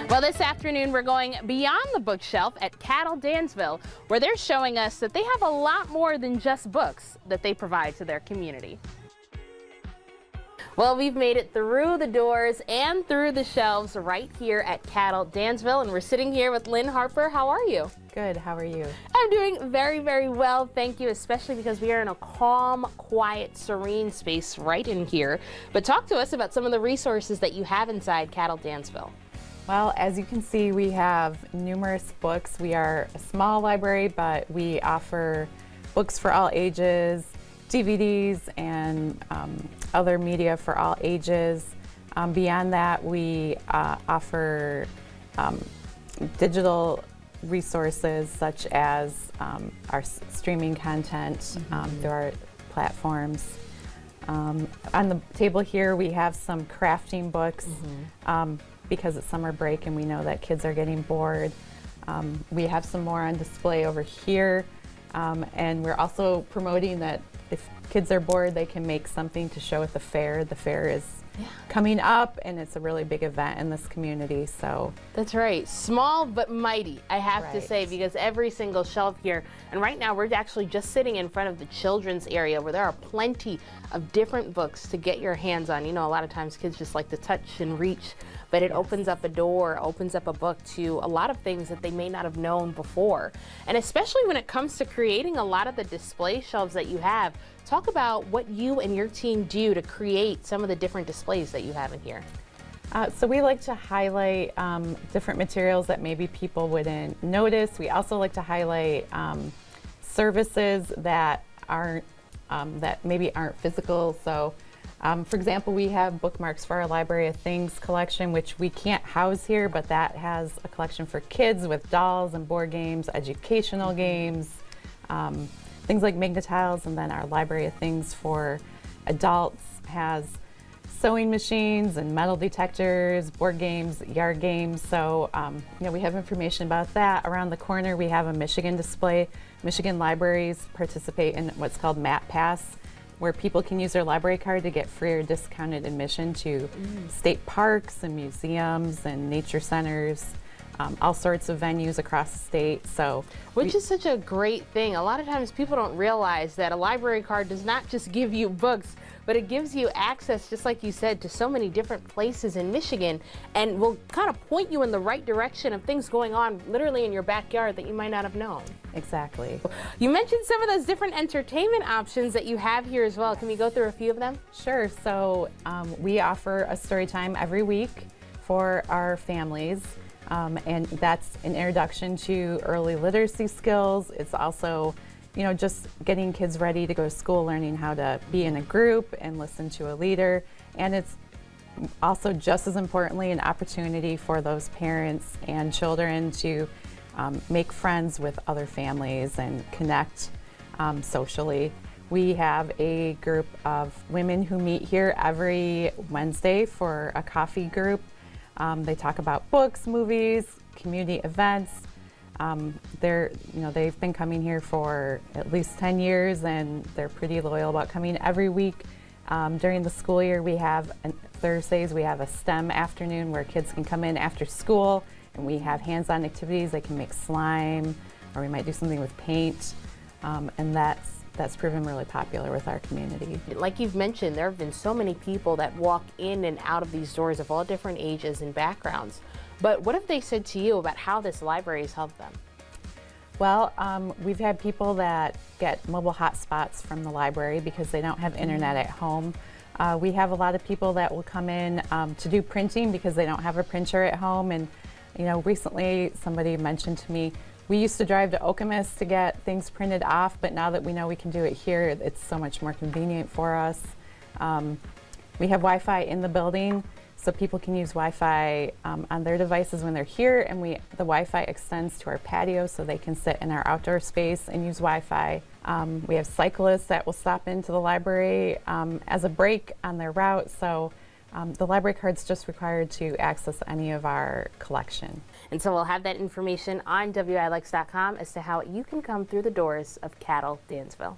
Well, this afternoon we're going beyond the bookshelf at CADL Dansville, where they're showing us that they have a lot more than just books that they provide to their community. Well, we've made it through the doors and through the shelves right here at CADL Dansville, and we're sitting here with Lynn Harper. How are you? Good. How are you? I'm doing very, very well, thank you, especially because we are in a calm, quiet, serene space right in here. But talk to us about some of the resources that you have inside CADL Dansville. Well, as you can see, we have numerous books. We are a small library, but we offer books for all ages, DVDs, and other media for all ages. Beyond that, we offer digital resources such as our streaming content through our platforms. On the table here, we have some crafting books because it's summer break and we know that kids are getting bored. We have some more on display over here, and we're also promoting that if kids are bored, they can make something to show at the fair. The fair is coming up, and it's a really big event in this community. So that's right, small but mighty, I have to say, because every single shelf here, and right now we're actually just sitting in front of the children's area where there are plenty of different books to get your hands on. You know, a lot of times kids just like to touch and reach, but it opens up a door, opens up a book to a lot of things that they may not have known before. And especially when it comes to creating a lot of the display shelves that you have, talk about what you and your team do to create some of the different displays that you have in here. So we like to highlight different materials that maybe people wouldn't notice. We also like to highlight services that aren't that maybe aren't physical. So for example, we have bookmarks for our Library of Things collection, which we can't house here, but that has a collection for kids with dolls and board games, educational games, things like Magna-Tiles, and then our Library of Things for adults has sewing machines and metal detectors, board games, yard games. So you know, we have information about that. Around the corner we have a Michigan display. Michigan libraries participate in what's called Map Pass, where people can use their library card to get free or discounted admission to state parks and museums and nature centers. All sorts of venues across the state. So, which is such a great thing. A lot of times people don't realize that a library card does not just give you books, but it gives you access, just like you said, to so many different places in Michigan, and will kind of point you in the right direction of things going on literally in your backyard that you might not have known. Exactly. You mentioned some of those different entertainment options that you have here as well. Can we go through a few of them? Sure. So we offer a story time every week for our families. And that's an introduction to early literacy skills. It's also, you know, just getting kids ready to go to school, learning how to be in a group and listen to a leader. And it's also, just as importantly, an opportunity for those parents and children to make friends with other families and connect socially. We have a group of women who meet here every Wednesday for a coffee group. They talk about books, movies, community events. They've been coming here for at least 10 years, and they're pretty loyal about coming every week. During the school year, we have Thursdays, we have a STEM afternoon where kids can come in after school, and we have hands-on activities. They can make slime, or we might do something with paint, and that's proven really popular with our community. Like you've mentioned, there have been so many people that walk in and out of these doors of all different ages and backgrounds. But what have they said to you about how this library has helped them? Well, we've had people that get mobile hotspots from the library because they don't have internet at home. We have a lot of people that will come in to do printing because they don't have a printer at home. And you know, recently somebody mentioned to me, we used to drive to Okemos to get things printed off, but now that we know we can do it here, it's so much more convenient for us. We have Wi-Fi in the building, so people can use Wi-Fi on their devices when they're here, and the Wi-Fi extends to our patio so they can sit in our outdoor space and use Wi-Fi. We have cyclists that will stop into the library as a break on their route, so the library card's just required to access any of our collection. And so we'll have that information on WILX.com as to how you can come through the doors of CADL Dansville.